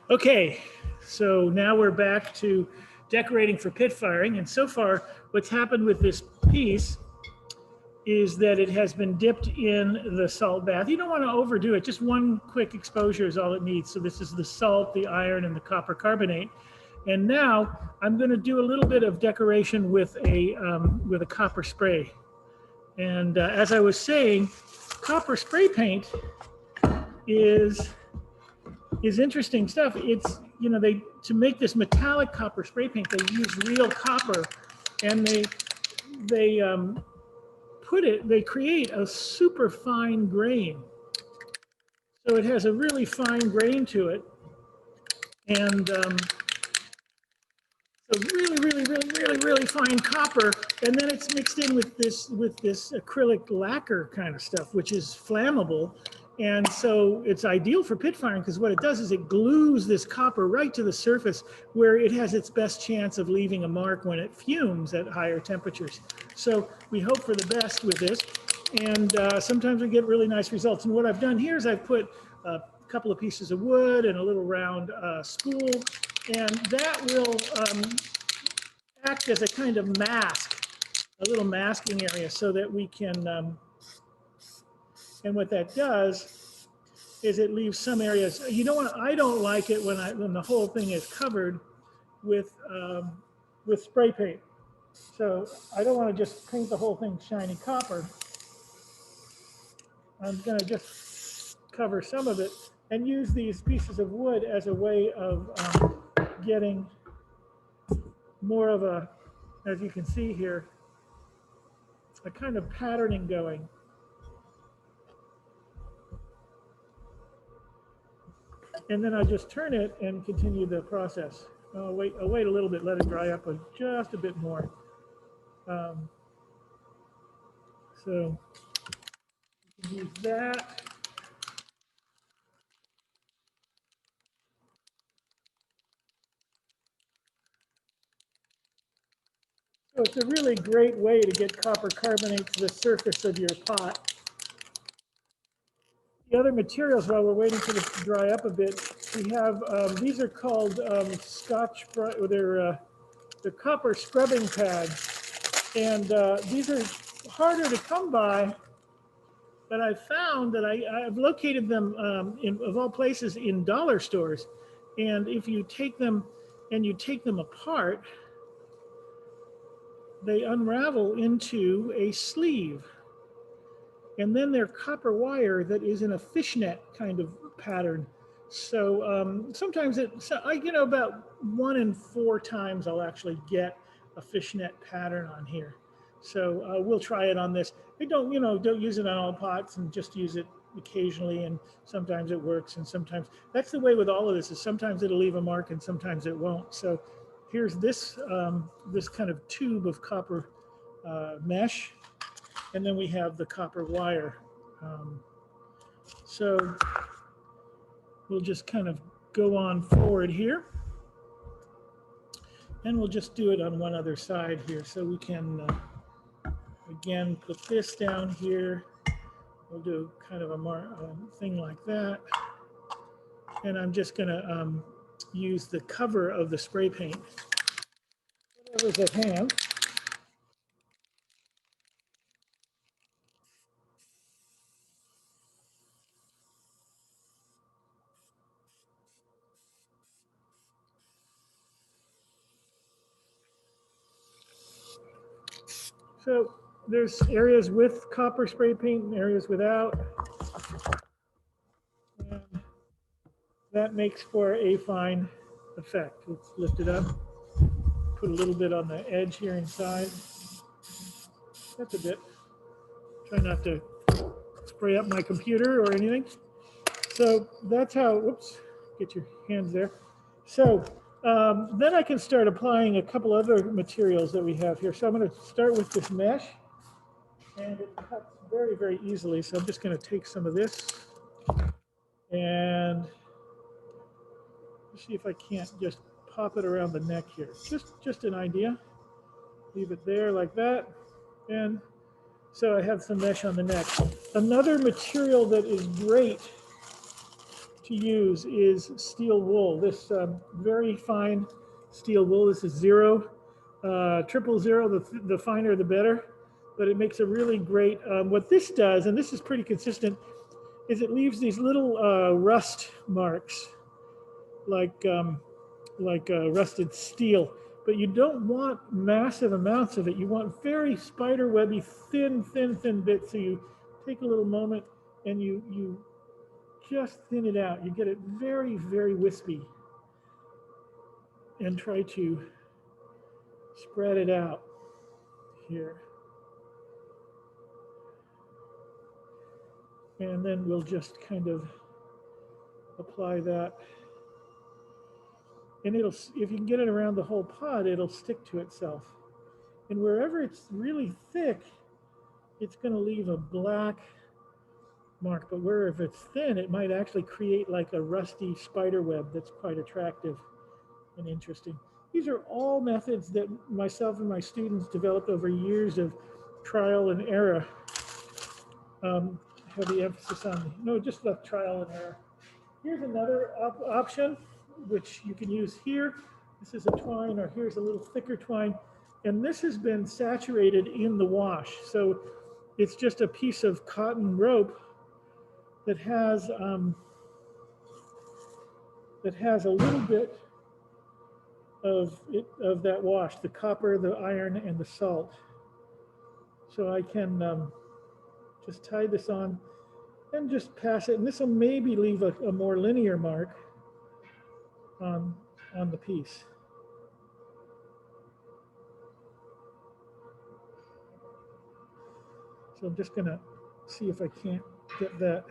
Okay, so now we're back to decorating for pit firing. And so far, what's happened with this piece is that it has been dipped in the salt bath. You don't want to overdo it. Just one quick exposure is all it needs. So this is the salt, the iron, and the copper carbonate. And now I'm going to do a little bit of decoration with a copper spray. And as I was saying, copper spray paint is interesting stuff. It's, you know, they, to make this metallic copper spray paint, they use real copper, and they they create a super fine grain. So it has a really fine grain to it, and so really fine copper, and then it's mixed in with this acrylic lacquer kind of stuff, which is flammable. And so it's ideal for pit firing because what it does is it glues this copper right to the surface where it has its best chance of leaving a mark when it fumes at higher temperatures. So we hope for the best with this. And sometimes we get really nice results. And what I've done here is I've put a couple of pieces of wood and a little round spool, and that will act as a kind of mask, a little masking area, so that we can, and what that does is it leaves some areas. You don't want. I don't like it when the whole thing is covered with spray paint. So I don't want to just paint the whole thing shiny copper. I'm going to just cover some of it and use these pieces of wood as a way of getting more of a, as you can see here, a kind of patterning going. And then I just turn it and continue the process. I'll wait a little bit, let it dry up just a bit more. So you can use that. So it's a really great way to get copper carbonate to the surface of your pot. The other materials, while we're waiting for this to dry up a bit, we have, these are called Scotch, they're copper scrubbing pads. And these are harder to come by, but I found that I've located them, of all places, in dollar stores. And if you take them and you take them apart, they unravel into a sleeve. And then they're copper wire that is in a fishnet kind of pattern. So sometimes about 1 in 4 times I'll actually get a fishnet pattern on here. So we'll try it on this. Don't use it on all pots, and just use it occasionally, and sometimes it works and sometimes, that's the way with all of this, is sometimes it'll leave a mark and sometimes it won't. So here's this kind of tube of copper mesh, and then we have the copper wire. So we'll just kind of go on forward here, and we'll just do it on one other side here. So we can, again, put this down here. We'll do kind of a thing like that. And I'm just going to use the cover of the spray paint, whatever's at hand. So there's areas with copper spray paint and areas without. And that makes for a fine effect. Let's lift it up. Put a little bit on the edge here inside. That's a bit. Try not to spray up my computer or anything. So that's how, whoops, get your hands there. So then I can start applying a couple other materials that we have here. So I'm going to start with this mesh, and it cuts very easily. So I'm just going to take some of this and see if I can't just pop it around the neck here. Just an idea. Leave it there like that. And so I have some mesh on the neck. Another material that is great to use is steel wool. This very fine steel wool. This is 0, 000. The finer the better, but it makes a really great. What this does, and this is pretty consistent, is it leaves these little rust marks, like rusted steel. But you don't want massive amounts of it. You want very spider webby, thin bits. So you take a little moment and you just thin it out. You get it very wispy, and try to spread it out here. And then we'll just kind of apply that. And it'll, if you can get it around the whole pot, it'll stick to itself. And wherever it's really thick, it's going to leave a black mark. But where if it's thin, it might actually create like a rusty spider web that's quite attractive and interesting. These are all methods that myself and my students developed over years of trial and error. Heavy emphasis on, no, just the trial and error. Here's another option, which you can use here. This is a twine, or here's a little thicker twine. And this has been saturated in the wash. So it's just a piece of cotton rope that has a little bit of that wash, the copper, the iron, and the salt. So I can just tie this on and just pass it. And this will maybe leave a more linear mark on the piece. So I'm just gonna see if I can't get that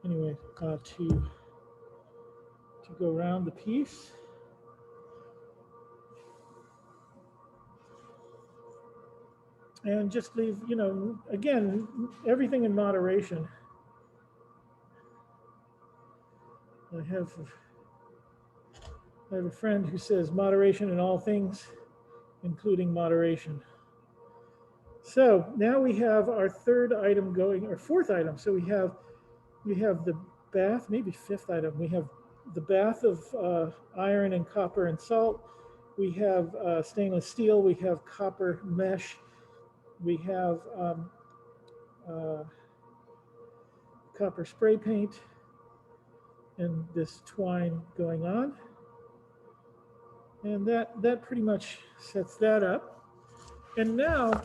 anyway to go around the piece. And just leave, you know, again, everything in moderation. I have a friend who says moderation in all things, including moderation. So now we have our third item going, or fourth item. So we have the bath, maybe fifth item. We have the bath of iron and copper and salt. We have stainless steel. We have copper mesh. We have copper spray paint and this twine going on. And that pretty much sets that up. And now,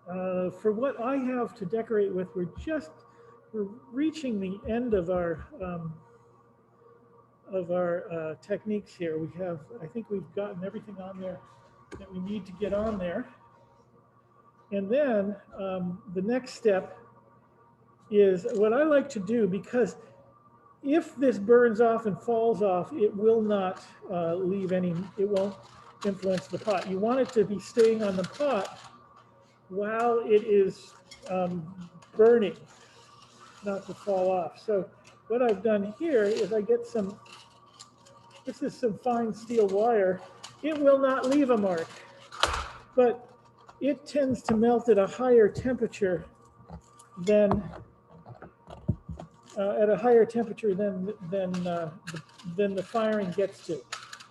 for what I have to decorate with, we're reaching the end of our techniques here. I think we've gotten everything on there that we need to get on there. And then the next step is what I like to do, because if this burns off and falls off, it will not leave any, it won't influence the pot. You want it to be staying on the pot while it is burning, not to fall off. So what I've done here is I get this is some fine steel wire. It will not leave a mark, but it tends to melt at a higher temperature than the firing gets to.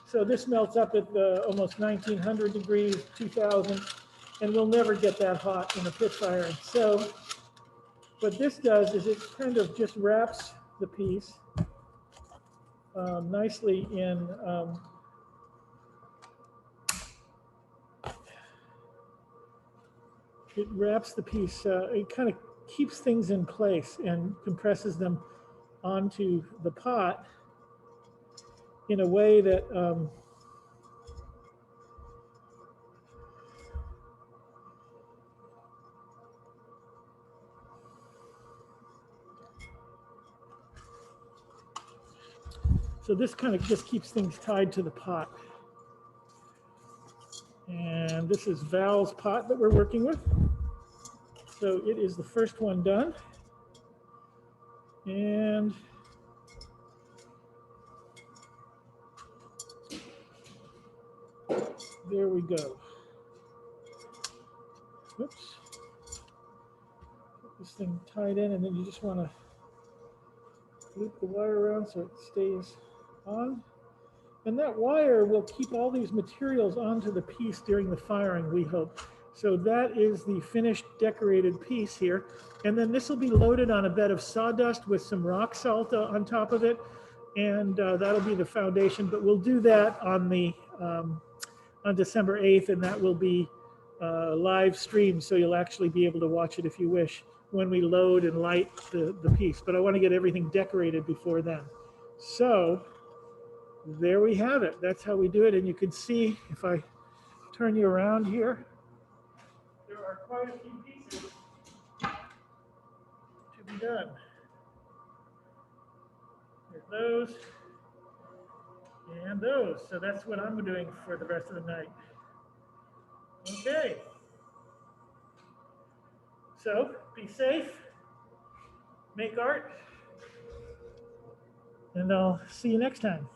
So this melts up at almost 1900 degrees, 2000, and we'll never get that hot in a pit firing. So what this does is it kind of just wraps the piece nicely in it wraps the piece, it kind of keeps things in place and compresses them onto the pot in a way that so this kind of just keeps things tied to the pot. And this is Val's pot that we're working with. So it is the first one done. And there we go. Oops. Get this thing tied in, and then you just want to loop the wire around so it stays on. And that wire will keep all these materials onto the piece during the firing, we hope. So that is the finished decorated piece here. And then this will be loaded on a bed of sawdust with some rock salt on top of it. And that'll be the foundation, but we'll do that on on December 8th, and that will be live streamed, so you'll actually be able to watch it if you wish when we load and light the piece. But I want to get everything decorated before then. So there we have it. That's how we do it. And you can see, if I turn you around here, there are quite a few pieces to be done. There's those and those. So that's what I'm doing for the rest of the night. Okay. So be safe, make art, and I'll see you next time.